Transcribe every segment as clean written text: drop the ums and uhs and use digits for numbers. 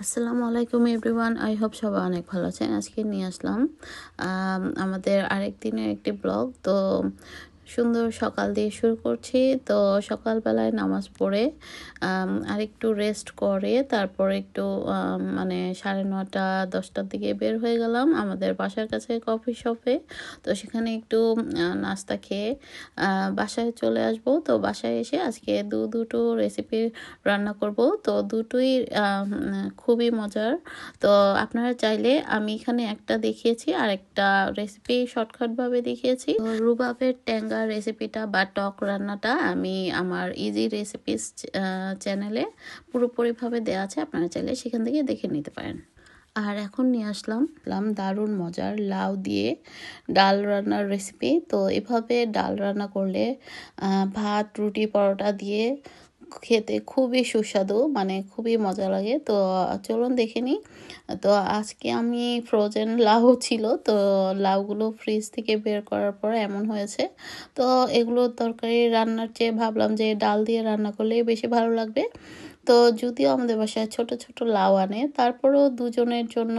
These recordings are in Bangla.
আসসালামু আলাইকুম এভরিওয়ান, আই হোপ সবাই অনেক ভালো আছেন। আজকে নিয়ে আসলাম আমাদের আরেক দিনের একটি ব্লগ। তো সুন্দর সকাল দিয়ে শুরু করছি। তো সকালবেলায় নামাজ পড়ে আর একটু রেস্ট করে তারপর একটু মানে 9:30-10টার দিকে বের হয়ে গেলাম আমাদের বাসার কাছে কফি শপে। তো সেখানে একটু নাস্তা খেয়ে বাসায় চলে আসব। তো বাসায় এসে আজকে দুটো রেসিপি রান্না করব। তো দুটোই খুবই মজার। তো আপনারা চাইলে আমি এখানে একটা দেখিয়েছি আর একটা রেসিপি শর্টকাটভাবে দেখিয়েছি। রুবাবের ট্যাঙ্গা রেসিপিটা বা টক রান্নাটা আমি আমার ইজি রেসিপিস চ্যানেলে পুরোপুরিভাবে দেওয়া আছে, আপনারা চাইলে সেখান থেকে দেখে নিতে পারেন। আর এখন নিয়ে আসলাম দারুণ মজার লাউ দিয়ে ডাল রান্নার রেসিপি। তো এভাবে ডাল রান্না করলে ভাত, রুটি, পরোটা দিয়ে খেতে খুবই সুস্বাদু, মানে খুবই মজা লাগে। তো চলুন দেখে নিই। তো আজকে আমি ফ্রোজেন লাউ ছিল, তো লাউগুলো ফ্রিজ থেকে বের করার পর এমন হয়েছে। তো এগুলো তরকারি রান্নার চেয়ে ভাবলাম যে ডাল দিয়ে রান্না করলেই বেশি ভালো লাগবে। তো যদিও আমাদের বাসায় ছোট ছোট লাউ আনে, তারপরেও দুজনের জন্য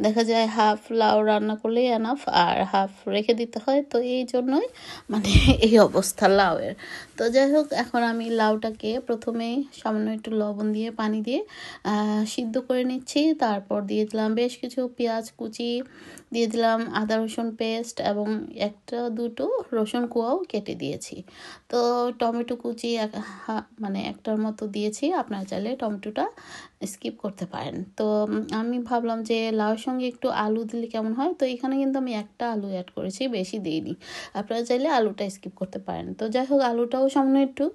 দেখা যায় হাফ লাউ রান্না করলেই এনাফ, আর হাফ রেখে দিতে হয়। তো এই জন্যই মানে এই অবস্থা লাউয়ের। তো যাই হোক, এখন আমি লাউটাকে প্রথমে সামান্য একটু লবণ দিয়ে পানি দিয়ে সিদ্ধ করে নিচ্ছি। তারপর দিয়ে দিলাম বেশ কিছু পেঁয়াজ কুচি, দিয়ে দিলাম আদা রসুন পেস্ট এবং দুটো রসুন কোয়াও কেটে দিয়েছি। তো টমেটো কুচি মানে একটার মতো দিয়েছি, আপনারা চাইলে টমেটোটা স্কিপ করতে পারেন। তো আমি ভাবলাম যে লাউয়ের সঙ্গে একটু আলু দিলে কেমন হয়। তো এখানে কিন্তু আমি একটা আলু অ্যাড করেছি, বেশি দিইনি। আপনারা চাইলে আলুটা স্কিপ করতে পারেন। তো যাই হোক, আলুটাও সামনে একটু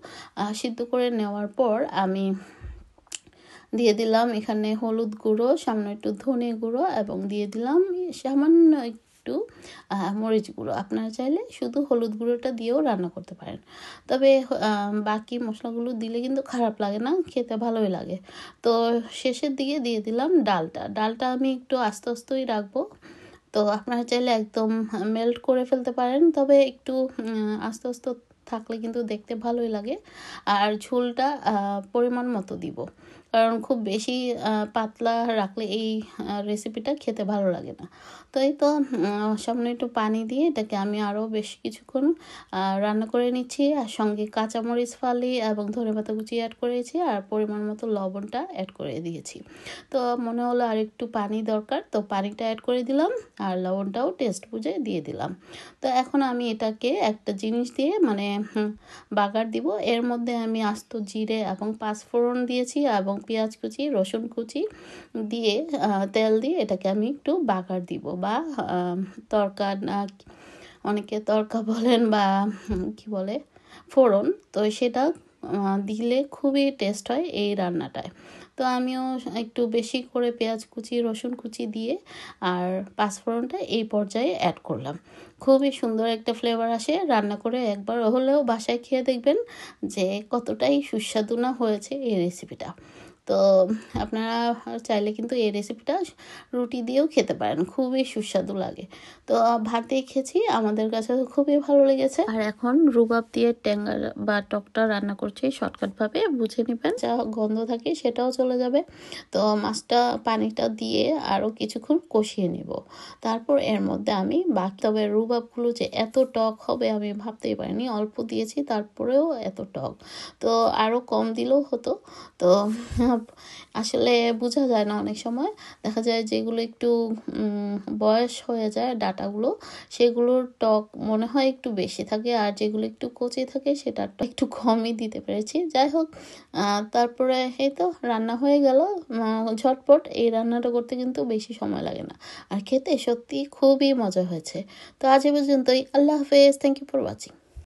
সিদ্ধ করে নেওয়ার পর আমি দিয়ে দিলাম এখানে হলুদ গুঁড়ো, সামান্য একটু ধনে গুঁড়ো এবং দিয়ে দিলাম সামান্য একটু মরিচ গুঁড়ো। আপনারা চাইলে শুধু হলুদ গুঁড়োটা দিয়েও রান্না করতে পারেন, তবে বাকি মশলাগুলো দিলে কিন্তু খারাপ লাগে না, খেতে ভালোই লাগে। তো শেষের দিকে দিয়ে দিলাম ডালটা আমি একটু আস্তে আস্তেই রাখবো। তো আপনারা চাইলে একদম মেল্ট করে ফেলতে পারেন, তবে একটু আস্তে আস্তে থাকলে কিন্তু দেখতে ভালোই লাগে। আর ঝোলটা পরিমাণ মতো দিব, কারণ খুব বেশি পাতলা রাখলে এই রেসিপিটা খেতে ভালো লাগে না। তো এই তো সামনে একটু পানি দিয়ে এটাকে আমি আরও বেশ কিছুক্ষণ রান্না করে নিচ্ছি। আর সঙ্গে কাঁচামরিচ ফালি এবং ধনেপাতা কুচি অ্যাড করেছি, আর পরিমাণ মতো লবণটা অ্যাড করে দিয়েছি। তো মনে হলো আর একটু পানি দরকার, তো পানিটা অ্যাড করে দিলাম আর লবণটাও টেস্ট বুঝে দিয়ে দিলাম। তো এখন আমি এটাকে একটা জিনিস দিয়ে মানে বাগার দিব। এর মধ্যে আমি আস্ত জিরে এবং পাঁচফোড়ন দিয়েছি এবং পেঁয়াজ কুচি, রসুন কুচি দিয়ে তেল দিয়ে এটাকে আমি একটু বাগার দিব, বা তড়কা, অনেকে তড়কা বলেন বা কি বলে ফোড়ন। তো সেটা দিলে খুবই টেস্ট হয় এই রান্নাটায়। তো আমিও একটু বেশি করে পেঁয়াজ কুচি, রসুন কুচি দিয়ে আর পাঁচফোড়নটা এই পর্যায়ে অ্যাড করলাম। খুবই সুন্দর একটা ফ্লেভার আসে। রান্না করে একবার হলেও বাসায় খেয়ে দেখবেন যে কতটাই সুস্বাদু না হয়েছে এই রেসিপিটা। তো আপনারা চাইলে কিন্তু এই রেসিপিটা রুটি দিয়েও খেতে পারেন, খুবই সুস্বাদু লাগে। তো ভাত দিয়ে খেয়েছি, আমাদের কাছে খুবই ভালো লেগেছে। আর এখন রুবাব দিয়ে ট্যাঙ্গা বা টকটা রান্না করছি শর্টকাটভাবে, বুঝে নেবেন, যা গন্ধ থাকে সেটাও চলে যাবে। তো মাছটা পানিটা দিয়ে আরও কিছুক্ষণ কষিয়ে নিব। তারপর এর মধ্যে আমি তবে রুবাবগুলো যে এত টক হবে আমি ভাবতেই পারিনি। অল্প দিয়েছি তারপরেও এত টক, তো আরও কম দিলেও হতো। তো আসলে বোঝা যায় না, অনেক সময় দেখা যায় যেগুলো একটু বয়স হয়ে যায় ডাটাগুলো, সেগুলোর টক মনে হয় একটু বেশি থাকে, আর যেগুলো একটু কচি থাকে সেটা একটু কমই দিতে পেরেছি। যাই হোক, তারপরে এই তো রান্না হয়ে গেল ঝটপট। এই রান্নাটা করতে কিন্তু বেশি সময় লাগে না, আর খেতে সত্যি খুবই মজা হয়েছে। তো আজ এ পর্যন্তই। আল্লাহ হাফেজ। Thank you for watching.